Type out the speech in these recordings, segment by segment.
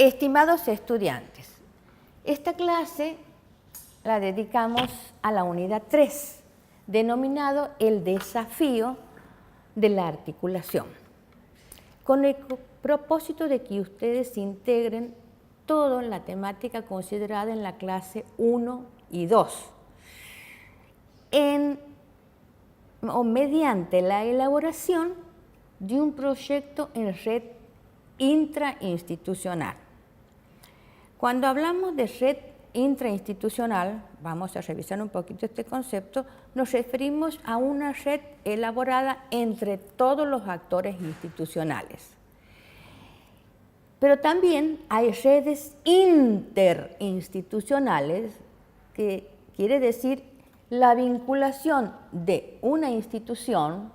Estimados estudiantes, esta clase la dedicamos a la unidad 3, denominado el desafío de la articulación, con el propósito de que ustedes integren toda la temática considerada en la clase 1 y 2, mediante la elaboración de un proyecto en red intrainstitucional. Cuando hablamos de red intrainstitucional, vamos a revisar un poquito este concepto, nos referimos a una red elaborada entre todos los actores institucionales. Pero también hay redes interinstitucionales, que quiere decir la vinculación de una institución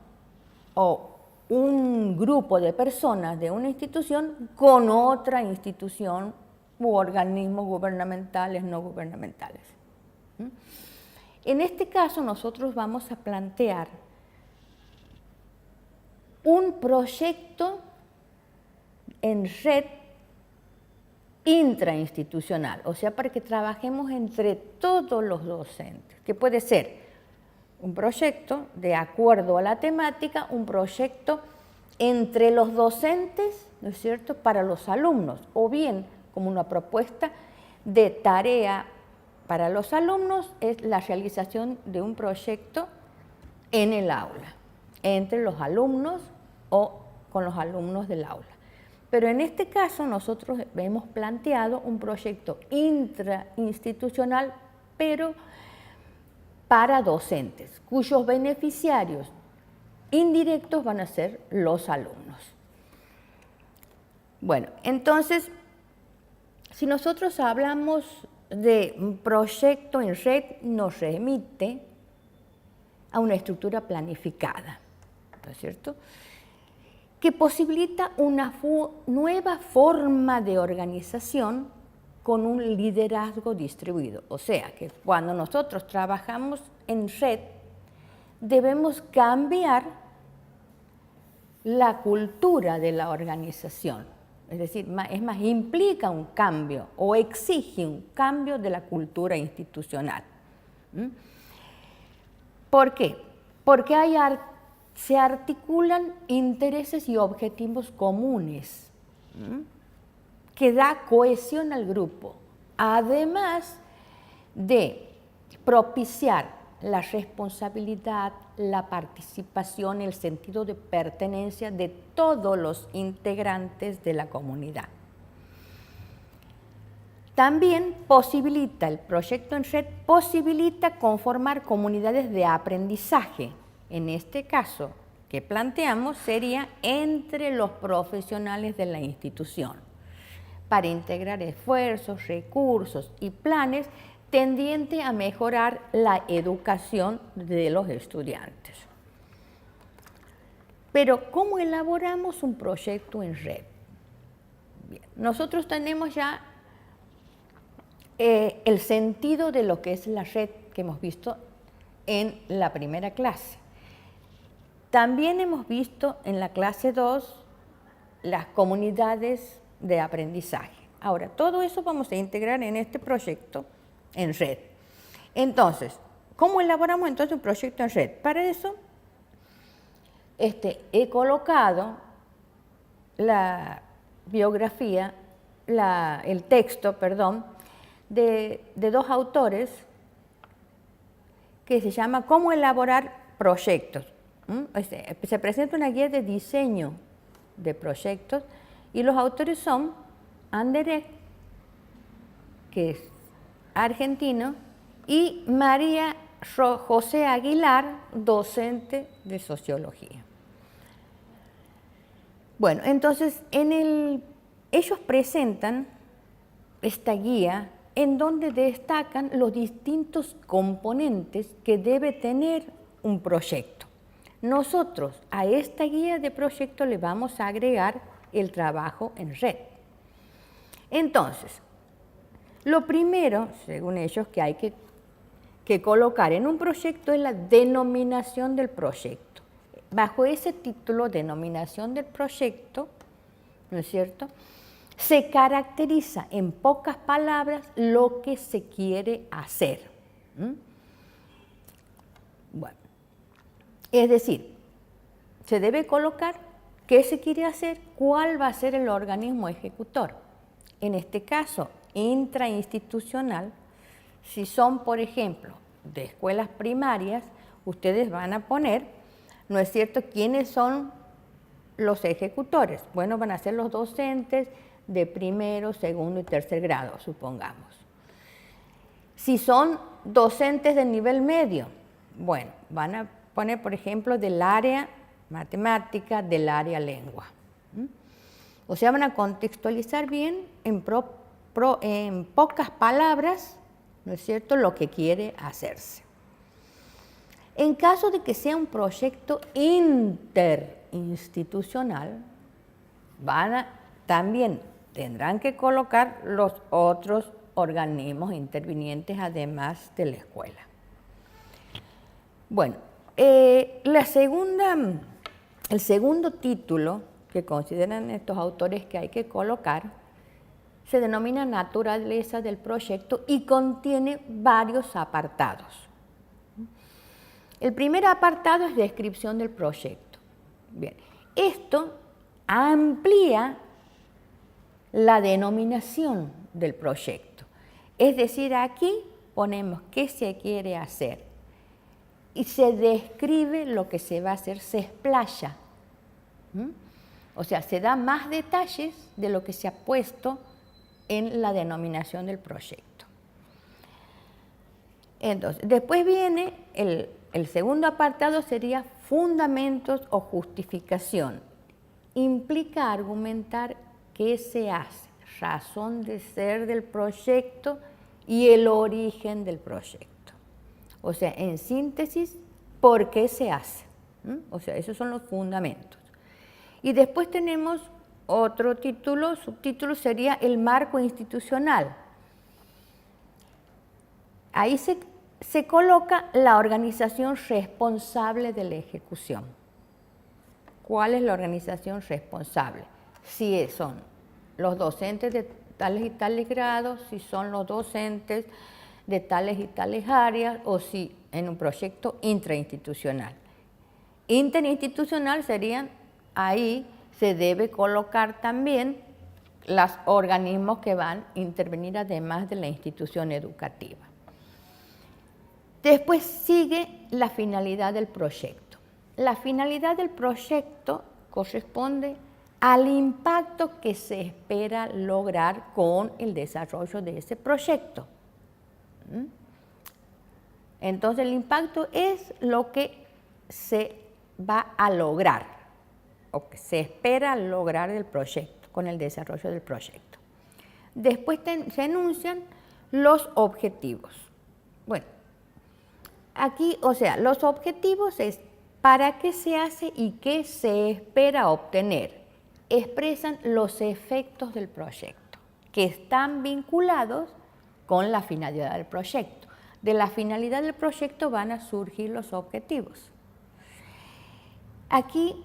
o un grupo de personas de una institución con otra institución u organismos gubernamentales, no gubernamentales. En este caso nosotros vamos a plantear un proyecto en red intrainstitucional, o sea, para que trabajemos entre todos los docentes, que puede ser un proyecto de acuerdo a la temática, un proyecto entre los docentes, ¿no es cierto?, para los alumnos, o bien como una propuesta de tarea para los alumnos es la realización de un proyecto en el aula, entre los alumnos o con los alumnos del aula. Pero en este caso nosotros hemos planteado un proyecto intrainstitucional, pero para docentes, cuyos beneficiarios indirectos van a ser los alumnos. Bueno, entonces, si nosotros hablamos de un proyecto en red, nos remite a una estructura planificada, ¿no es cierto?, que posibilita una nueva forma de organización con un liderazgo distribuido. O sea, que cuando nosotros trabajamos en red, debemos cambiar la cultura de la organización. Es decir, implica un cambio o exige un cambio de la cultura institucional. ¿Por qué? Porque se articulan intereses y objetivos comunes, que da cohesión al grupo, además de propiciar la responsabilidad, la participación, el sentido de pertenencia de todos los integrantes de la comunidad. También el proyecto en red posibilita conformar comunidades de aprendizaje. En este caso que planteamos sería entre los profesionales de la institución, para integrar esfuerzos, recursos y planes tendiente a mejorar la educación de los estudiantes. Pero, ¿cómo elaboramos un proyecto en red? Bien, nosotros tenemos ya el sentido de lo que es la red que hemos visto en la primera clase. También hemos visto en la clase 2 las comunidades de aprendizaje. Ahora, todo eso vamos a integrar en este proyecto en red. Entonces, ¿cómo elaboramos entonces un proyecto en red? Para eso he colocado la biografía, el texto, de dos autores que se llama ¿Cómo elaborar proyectos? Se presenta una guía de diseño de proyectos y los autores son Anderek, que es argentino, y María José Aguilar, docente de sociología. Bueno, entonces ellos presentan esta guía en donde destacan los distintos componentes que debe tener un proyecto. Nosotros a esta guía de proyecto le vamos a agregar el trabajo en red. Entonces, lo primero, según ellos, que hay que colocar en un proyecto es la denominación del proyecto. Bajo ese título, denominación del proyecto, ¿no es cierto?, se caracteriza en pocas palabras lo que se quiere hacer. Bueno, es decir, se debe colocar qué se quiere hacer, cuál va a ser el organismo ejecutor. En este caso, intrainstitucional, si son, por ejemplo, de escuelas primarias, ustedes van a poner, ¿no es cierto?, quiénes son los ejecutores. Bueno, van a ser los docentes de primero, segundo y tercer grado, supongamos. Si son docentes de nivel medio, bueno, van a poner, por ejemplo, del área matemática, del área lengua. O sea, van a contextualizar bien en pocas palabras, ¿no es cierto?, lo que quiere hacerse. En caso de que sea un proyecto interinstitucional, también tendrán que colocar los otros organismos intervinientes además de la escuela. Bueno, el segundo título que consideran estos autores que hay que colocar se denomina naturaleza del proyecto y contiene varios apartados. El primer apartado es descripción del proyecto. Bien, esto amplía la denominación del proyecto. Es decir, aquí ponemos qué se quiere hacer y se describe lo que se va a hacer, se explaya. O sea, se da más detalles de lo que se ha puesto en la denominación del proyecto. Entonces, después viene el segundo apartado, sería fundamentos o justificación. Implica argumentar qué se hace, razón de ser del proyecto y el origen del proyecto. O sea, en síntesis, ¿por qué se hace? O sea, esos son los fundamentos. Y después tenemos otro subtítulo sería el marco institucional. Ahí se coloca la organización responsable de la ejecución. ¿Cuál es la organización responsable? Si son los docentes de tales y tales grados, si son los docentes de tales y tales áreas, o si en un proyecto intrainstitucional. Interinstitucional serían, ahí se debe colocar también los organismos que van a intervenir además de la institución educativa. Después sigue la finalidad del proyecto. La finalidad del proyecto corresponde al impacto que se espera lograr con el desarrollo de ese proyecto. Entonces, el impacto es lo que se va a lograr o que se espera lograr del proyecto, con el desarrollo del proyecto. Después se enuncian los objetivos. Bueno, aquí, o sea, los objetivos es para qué se hace y qué se espera obtener. Expresan los efectos del proyecto, que están vinculados con la finalidad del proyecto. De la finalidad del proyecto van a surgir los objetivos. Aquí,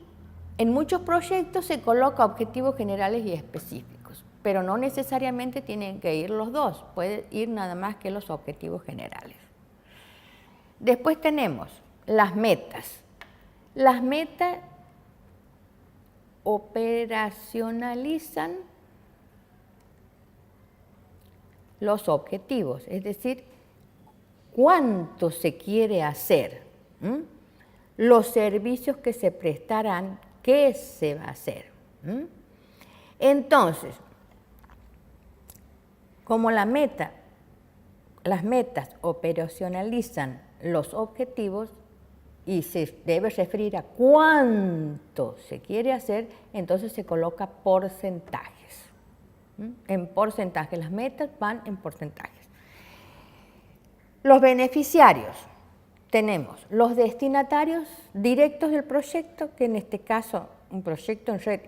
en muchos proyectos se coloca objetivos generales y específicos, pero no necesariamente tienen que ir los dos, puede ir nada más que los objetivos generales. Después tenemos las metas. Las metas operacionalizan los objetivos, es decir, cuánto se quiere hacer, los servicios que se prestarán, qué se va a hacer. Entonces, como las metas operacionalizan los objetivos y se debe referir a cuánto se quiere hacer, entonces se coloca porcentajes. En porcentaje, las metas van en porcentajes. Los beneficiarios, tenemos los destinatarios directos del proyecto, que en este caso un proyecto en red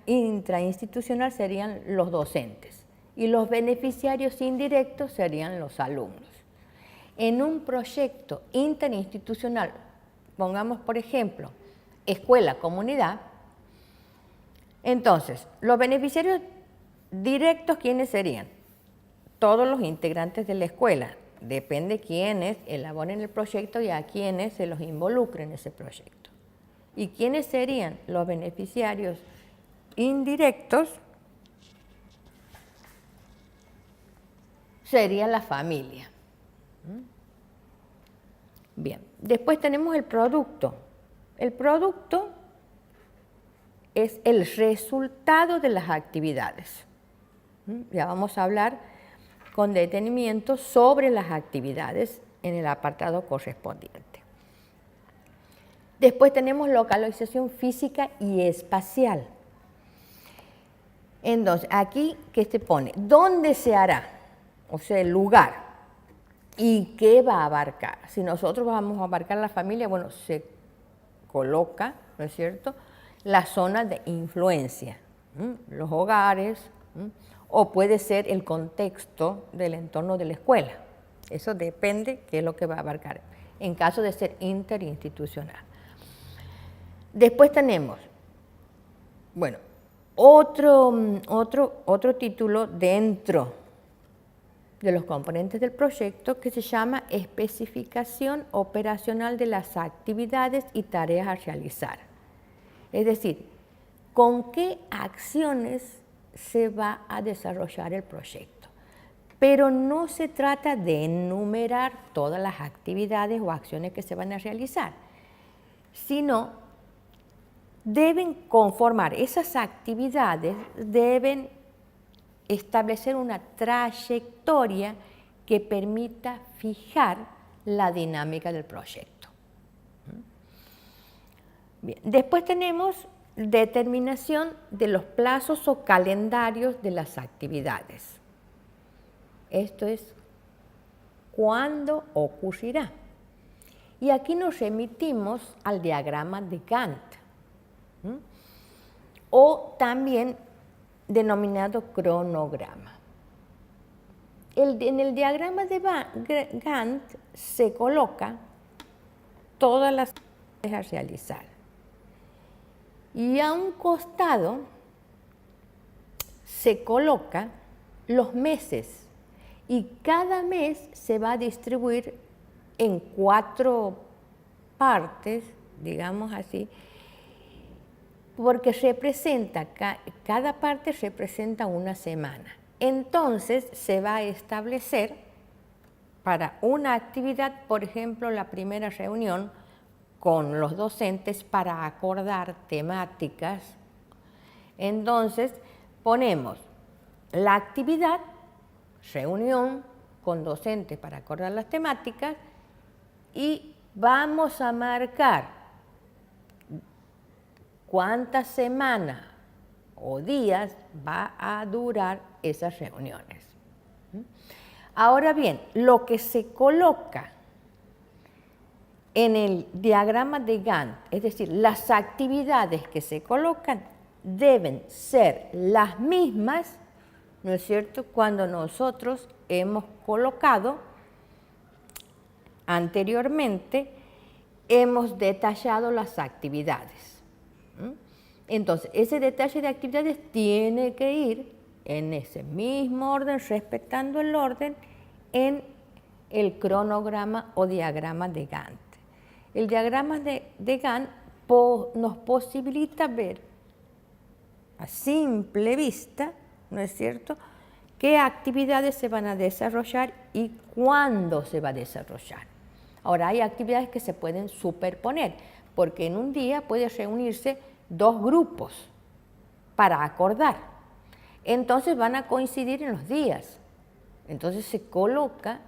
intrainstitucional serían los docentes, y los beneficiarios indirectos serían los alumnos. En un proyecto interinstitucional, pongamos por ejemplo, escuela-comunidad, entonces los beneficiarios directos, ¿quiénes serían? Todos los integrantes de la escuela. Depende quiénes elaboren el proyecto y a quiénes se los involucre en ese proyecto. ¿Y quiénes serían los beneficiarios indirectos? Sería la familia. Bien, después tenemos el producto. El producto es el resultado de las actividades. Ya vamos a hablar con detenimiento sobre las actividades en el apartado correspondiente. Después tenemos localización física y espacial. Entonces, aquí, ¿qué se pone? ¿Dónde se hará? O sea, el lugar. ¿Y qué va a abarcar? Si nosotros vamos a abarcar la familia, bueno, se coloca, ¿no es cierto?, la zona de influencia, los hogares, o puede ser el contexto del entorno de la escuela. Eso depende qué es lo que va a abarcar, en caso de ser interinstitucional. Después tenemos, bueno, otro título dentro de los componentes del proyecto que se llama especificación operacional de las actividades y tareas a realizar. Es decir, con qué acciones se va a desarrollar el proyecto. Pero no se trata de enumerar todas las actividades o acciones que se van a realizar, sino deben conformar, esas actividades deben establecer una trayectoria que permita fijar la dinámica del proyecto. Bien. Después tenemos determinación de los plazos o calendarios de las actividades. Esto es cuándo ocurrirá. Y aquí nos remitimos al diagrama de Gantt, o también denominado cronograma. En el diagrama de Gantt se coloca todas las actividades a realizar. Y a un costado se coloca los meses y cada mes se va a distribuir en 4 partes, digamos así, porque cada parte representa una semana. Entonces se va a establecer para una actividad, por ejemplo, la primera reunión con los docentes para acordar temáticas. Entonces ponemos la actividad, reunión con docentes para acordar las temáticas y vamos a marcar cuántas semanas o días va a durar esas reuniones. Ahora bien, lo que se coloca en el diagrama de Gantt, es decir, las actividades que se colocan deben ser las mismas, ¿no es cierto?, cuando nosotros hemos colocado anteriormente, hemos detallado las actividades. Entonces, ese detalle de actividades tiene que ir en ese mismo orden, respetando el orden en el cronograma o diagrama de Gantt. El diagrama de Gantt nos posibilita ver a simple vista, ¿no es cierto?, qué actividades se van a desarrollar y cuándo se va a desarrollar. Ahora, hay actividades que se pueden superponer, porque en un día puede reunirse 2 grupos para acordar. Entonces van a coincidir en los días. Entonces se coloca,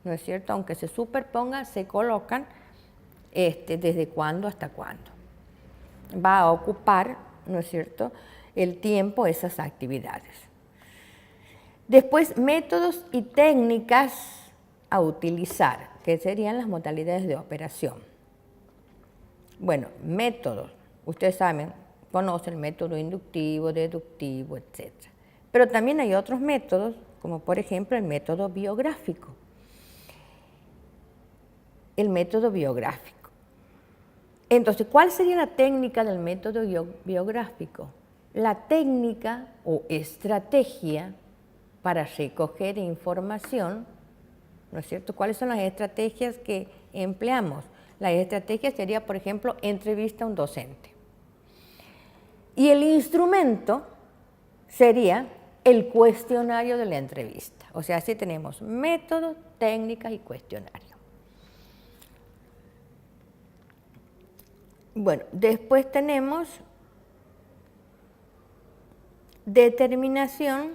¿no es cierto?, aunque se superpongan, se colocan desde cuándo hasta cuándo. Va a ocupar, ¿no es cierto?, el tiempo esas actividades. Después, métodos y técnicas a utilizar, que serían las modalidades de operación. Bueno, métodos, ustedes saben, conocen el método inductivo, deductivo, etc. Pero también hay otros métodos, como por ejemplo el método biográfico. El método biográfico. Entonces, ¿cuál sería la técnica del método biográfico? la técnica o estrategia para recoger información, ¿no es cierto? ¿Cuáles son las estrategias que empleamos? La estrategia sería, por ejemplo, entrevista a un docente. Y el instrumento sería el cuestionario de la entrevista. O sea, así tenemos métodos, técnicas y cuestionario. Bueno, después tenemos determinación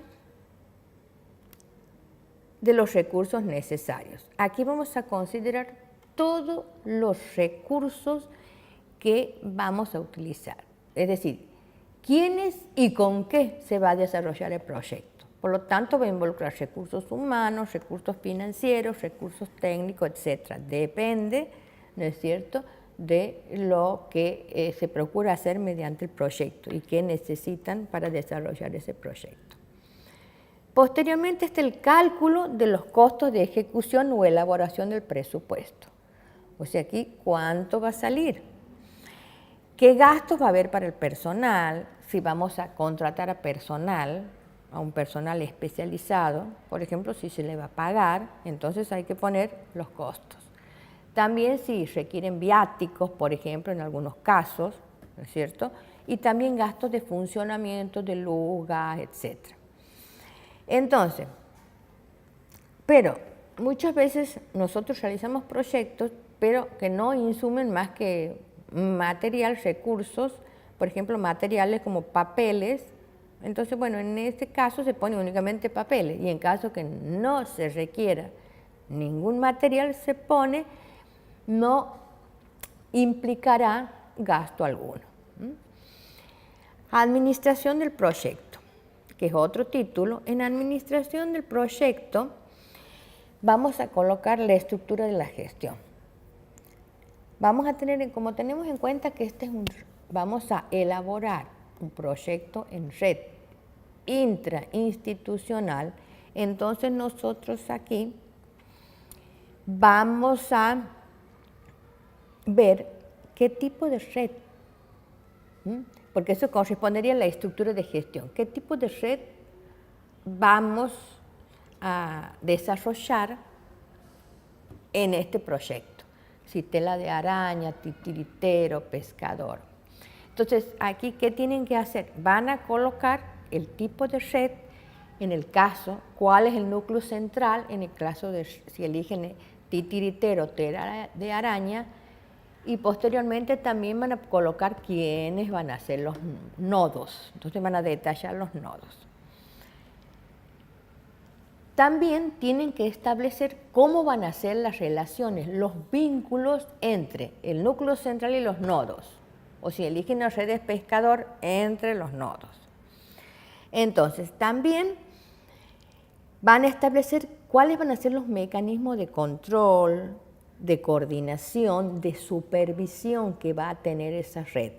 de los recursos necesarios. Aquí vamos a considerar todos los recursos que vamos a utilizar. Es decir, quiénes y con qué se va a desarrollar el proyecto. Por lo tanto, va a involucrar recursos humanos, recursos financieros, recursos técnicos, etc. Depende, ¿no es cierto?, de lo que se procura hacer mediante el proyecto y qué necesitan para desarrollar ese proyecto. Posteriormente está el cálculo de los costos de ejecución o elaboración del presupuesto. O sea, aquí, ¿cuánto va a salir? ¿Qué gastos va a haber para el personal? Si vamos a contratar a personal, a un personal especializado, por ejemplo, si se le va a pagar, entonces hay que poner los costos. También si requieren viáticos, por ejemplo, en algunos casos, ¿no es cierto? Y también gastos de funcionamiento, de luz, gas, etc. Entonces, pero muchas veces nosotros realizamos proyectos, pero que no insumen más que material, recursos, por ejemplo, materiales como papeles. Entonces, bueno, en este caso se pone únicamente papeles y en caso que no se requiera ningún material, se pone, no implicará gasto alguno. Administración del proyecto, que es otro título. En administración del proyecto vamos a colocar la estructura de la gestión. Vamos a tener, como tenemos en cuenta que vamos a elaborar un proyecto en red intrainstitucional, entonces nosotros aquí vamos a ver qué tipo de red, porque eso correspondería a la estructura de gestión, qué tipo de red vamos a desarrollar en este proyecto. Si tela de araña, titiritero, pescador. Entonces, aquí, ¿qué tienen que hacer? Van a colocar el tipo de red, en el caso, cuál es el núcleo central, en el caso de si eligen titiritero, tela de araña, y posteriormente también van a colocar quiénes van a ser los nodos. Entonces van a detallar los nodos. También tienen que establecer cómo van a ser las relaciones, los vínculos entre el núcleo central y los nodos. O si eligen la red de pescador, entre los nodos. Entonces, también van a establecer cuáles van a ser los mecanismos de control, de coordinación, de supervisión que va a tener esa red.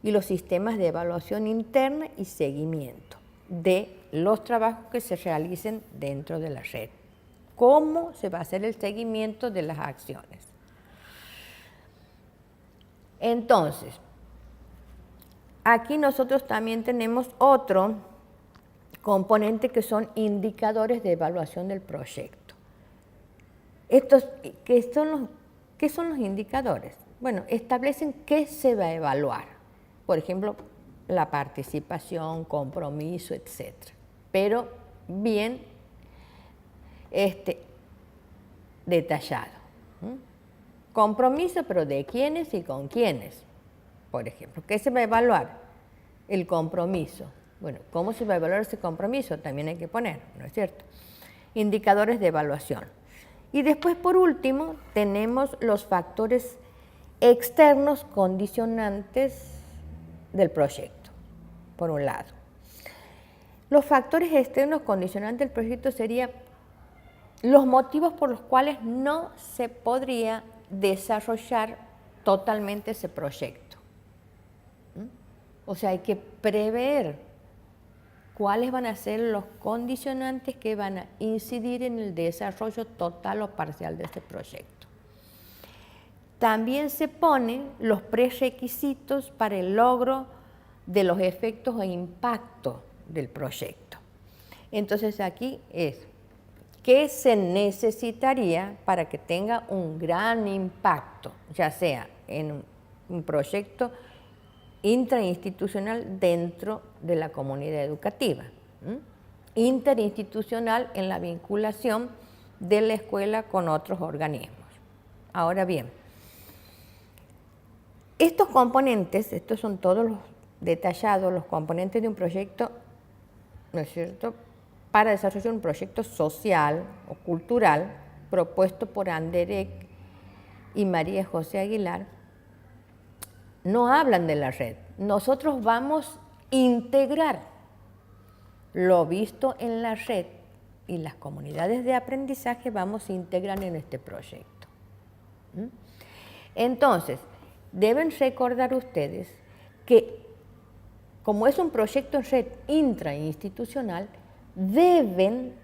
Y los sistemas de evaluación interna y seguimiento de los trabajos que se realicen dentro de la red. ¿Cómo se va a hacer el seguimiento de las acciones? Entonces, aquí nosotros también tenemos otro componente que son indicadores de evaluación del proyecto. ¿Qué son los indicadores? Bueno, establecen qué se va a evaluar. Por ejemplo, la participación, compromiso, etc. Pero bien detallado. Compromiso, pero ¿de quiénes y con quiénes? Por ejemplo, ¿qué se va a evaluar? El compromiso. Bueno, ¿cómo se va a evaluar ese compromiso? También hay que poner, ¿no es cierto? Indicadores de evaluación. Y después, por último, tenemos los factores externos condicionantes del proyecto, por un lado. Los factores externos condicionantes del proyecto serían los motivos por los cuales no se podría desarrollar totalmente ese proyecto. O sea, hay que prever cuáles van a ser los condicionantes que van a incidir en el desarrollo total o parcial de este proyecto. También se ponen los prerequisitos para el logro de los efectos e impactos del proyecto. Entonces aquí es, ¿qué se necesitaría para que tenga un gran impacto, ya sea en un proyecto intrainstitucional dentro de la comunidad educativa, interinstitucional en la vinculación de la escuela con otros organismos? Ahora bien, estos componentes, estos son todos los detallados, los componentes de un proyecto, ¿no es cierto?, para desarrollar un proyecto social o cultural propuesto por Anderegg y María José Aguilar, no hablan de la red. Nosotros vamos a integrar lo visto en la red y las comunidades de aprendizaje vamos a integrar en este proyecto. Entonces, deben recordar ustedes que como es un proyecto en red intrainstitucional, deben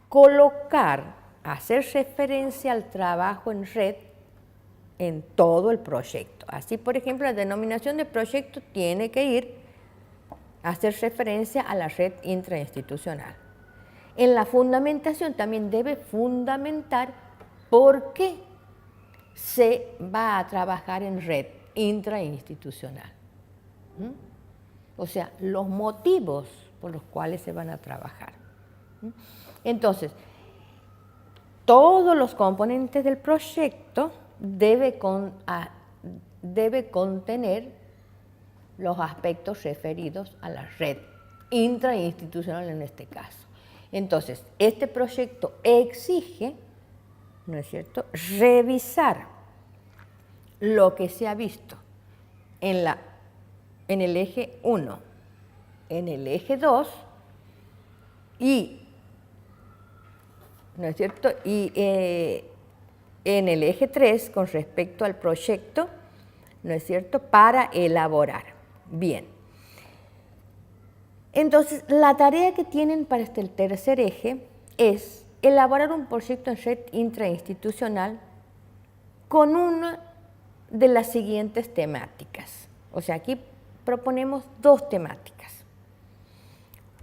colocar, hacer referencia al trabajo en red en todo el proyecto. Así, por ejemplo, la denominación de proyecto tiene que ir a hacer referencia a la red intrainstitucional. En la fundamentación también debe fundamentar por qué se va a trabajar en red intrainstitucional. O sea, los motivos por los cuales se van a trabajar. Entonces, todos los componentes del proyecto debe contener los aspectos referidos a la red intrainstitucional en este caso. Entonces, este proyecto exige, ¿no es cierto?, revisar lo que se ha visto en el eje 1, en el eje 2 y, ¿no es cierto?, y en el eje 3 con respecto al proyecto, ¿no es cierto?, para elaborar. Bien. Entonces, la tarea que tienen para este tercer eje es elaborar un proyecto en red intrainstitucional con una de las siguientes temáticas. O sea, aquí proponemos dos temáticas.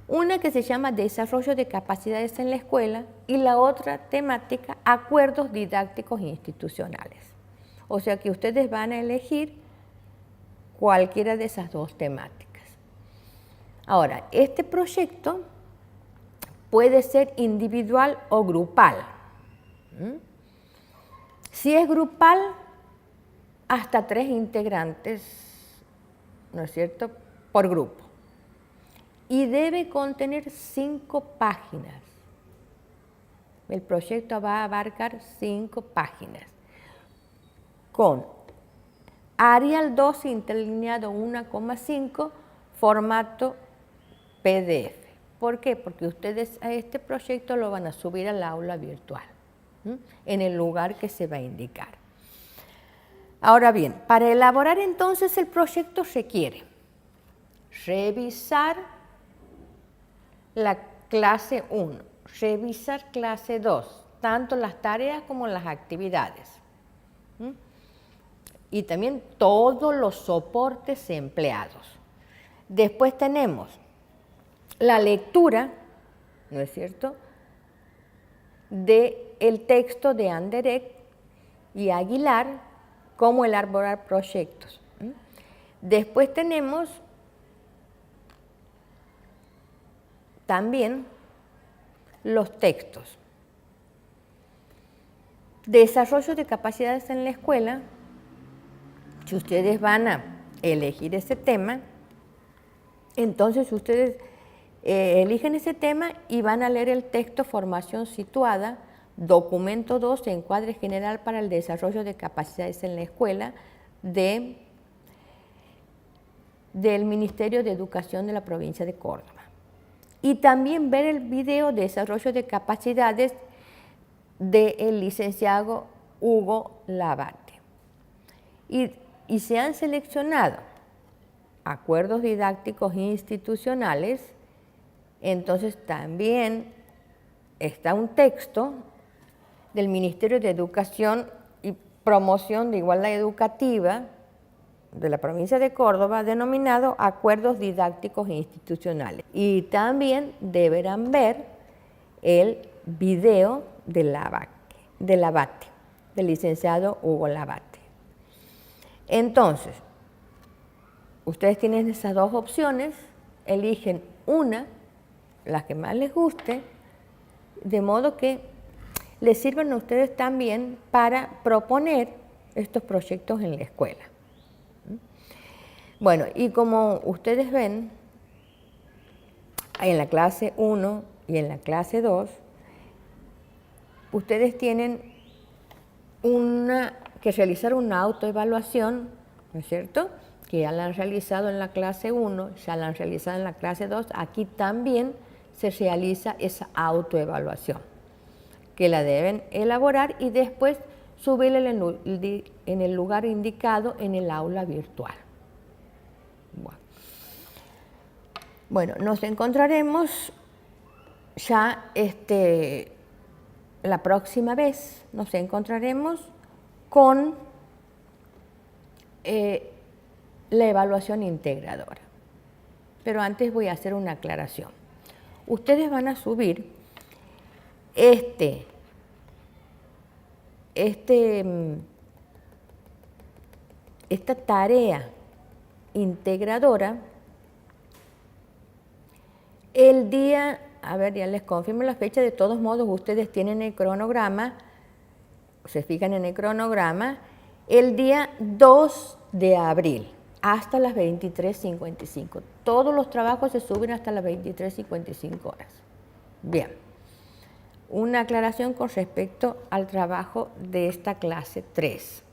Una que se llama desarrollo de capacidades en la escuela y la otra temática, acuerdos didácticos institucionales. O sea que ustedes van a elegir cualquiera de esas dos temáticas. Ahora, este proyecto puede ser individual o grupal. Si es grupal, hasta 3 integrantes, ¿no es cierto?, por grupo. Y debe contener 5 páginas. El proyecto va a abarcar 5 páginas. Con Arial 2 interlineado 1,5, formato PDF. ¿Por qué? Porque ustedes a este proyecto lo van a subir al aula virtual, en el lugar que se va a indicar. Ahora bien, para elaborar entonces el proyecto requiere revisar la clase 1, revisar clase 2, tanto las tareas como las actividades. Y también todos los soportes empleados. Después tenemos la lectura, ¿no es cierto?, del texto de Anderegg y Aguilar, cómo elaborar proyectos. Después tenemos también los textos. Desarrollo de capacidades en la escuela. Si ustedes van a elegir ese tema, entonces ustedes eligen ese tema y van a leer el texto Formación Situada, documento 2, encuadre general para el desarrollo de capacidades en la escuela del Ministerio de Educación de la provincia de Córdoba. Y también ver el video Desarrollo de Capacidades del licenciado Hugo Labate. Y se han seleccionado acuerdos didácticos institucionales, entonces también está un texto del Ministerio de Educación y Promoción de Igualdad Educativa, de la provincia de Córdoba denominado Acuerdos Didácticos Institucionales. Y también deberán ver el video del Abate, del licenciado Hugo Labate. Entonces, ustedes tienen esas dos opciones, eligen una, la que más les guste, de modo que les sirvan a ustedes también para proponer estos proyectos en la escuela. Bueno, y como ustedes ven, en la clase 1 y en la clase 2, ustedes tienen que realizar una autoevaluación, ¿no es cierto?, que ya la han realizado en la clase 1, ya la han realizado en la clase 2, aquí también se realiza esa autoevaluación, que la deben elaborar y después subirla en el lugar indicado en el aula virtual. Bueno, nos encontraremos ya la próxima vez, nos encontraremos con la evaluación integradora. Pero antes voy a hacer una aclaración. Ustedes van a subir esta tarea integradora el día, a ver, ya les confirmo la fecha, de todos modos ustedes tienen el cronograma, se fijan en el cronograma, el día 2 de abril hasta las 23:55. Todos los trabajos se suben hasta las 23:55 horas. Bien, una aclaración con respecto al trabajo de esta clase 3.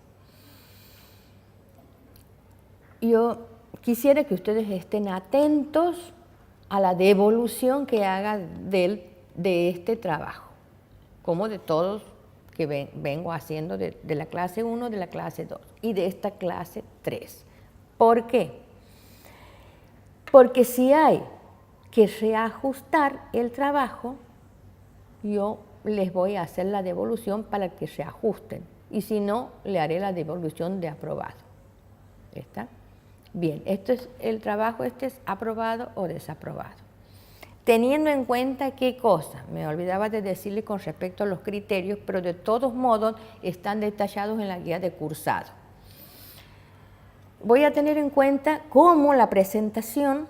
Yo quisiera que ustedes estén atentos a la devolución que haga de este trabajo, como de todos que vengo haciendo de la clase 1, de la clase 2 y de esta clase 3. ¿Por qué? Porque si hay que reajustar el trabajo, yo les voy a hacer la devolución para que se ajusten, y si no, le haré la devolución de aprobado. ¿Está? Bien, esto es el trabajo, es aprobado o desaprobado. Teniendo en cuenta qué cosa, me olvidaba de decirle con respecto a los criterios, pero de todos modos están detallados en la guía de cursado. Voy a tener en cuenta cómo la presentación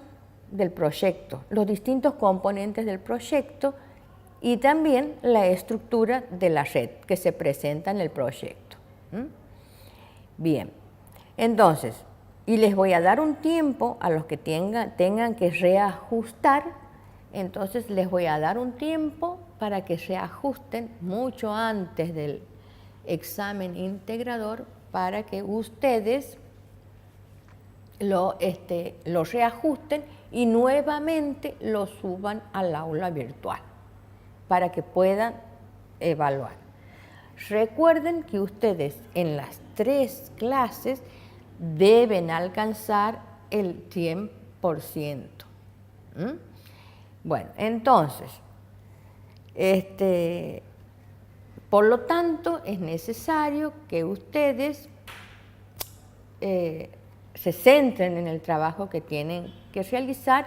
del proyecto, los distintos componentes del proyecto y también la estructura de la red que se presenta en el proyecto. Bien, entonces, y les voy a dar un tiempo a los que tengan que reajustar, entonces les voy a dar un tiempo para que se ajusten mucho antes del examen integrador para que ustedes lo reajusten y nuevamente lo suban al aula virtual para que puedan evaluar. Recuerden que ustedes en las 3 clases deben alcanzar el 100%. Bueno, entonces, por lo tanto, es necesario que ustedes se centren en el trabajo que tienen que realizar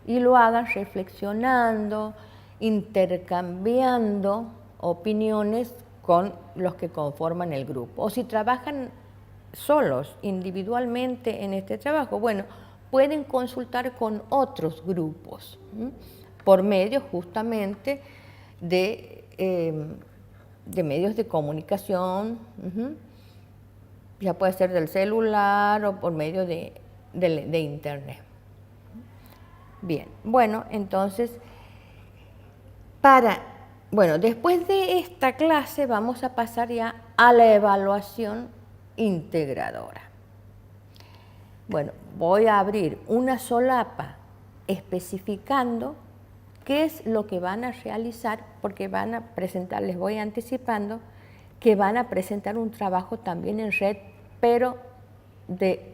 y lo hagan reflexionando, intercambiando opiniones con los que conforman el grupo. O si trabajan solos, individualmente en este trabajo, bueno, pueden consultar con otros grupos, por medio justamente de medios de comunicación, ya puede ser del celular o por medio de internet. Bien, bueno, entonces, después de esta clase vamos a pasar ya a la evaluación integradora. Bueno, voy a abrir una solapa especificando qué es lo que van a realizar, porque van a presentar, les voy anticipando, que van a presentar un trabajo también en red, pero de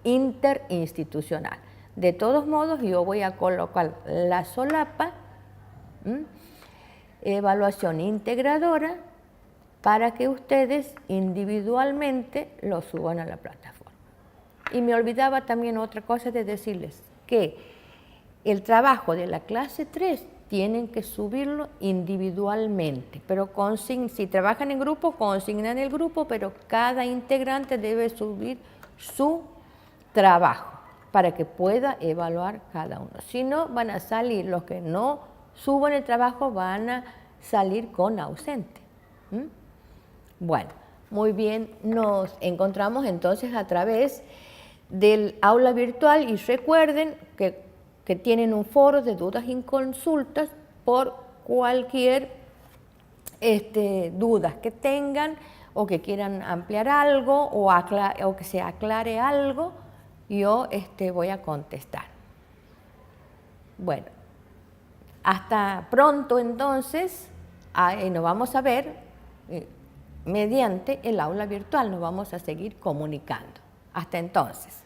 interinstitucional. De todos modos, yo voy a colocar la solapa, evaluación integradora, para que ustedes individualmente lo suban a la plataforma. Y me olvidaba también otra cosa de decirles, que el trabajo de la clase 3 tienen que subirlo individualmente, pero si trabajan en grupo, consignan el grupo, pero cada integrante debe subir su trabajo para que pueda evaluar cada uno. Si no, van a salir, los que no suban el trabajo van a salir con ausente. Bueno, muy bien, nos encontramos entonces a través del aula virtual y recuerden que tienen un foro de dudas y consultas por cualquier dudas que tengan o que quieran ampliar algo o que se aclare algo, yo voy a contestar. Bueno, hasta pronto entonces, nos vamos a ver mediante el aula virtual, nos vamos a seguir comunicando. Hasta entonces.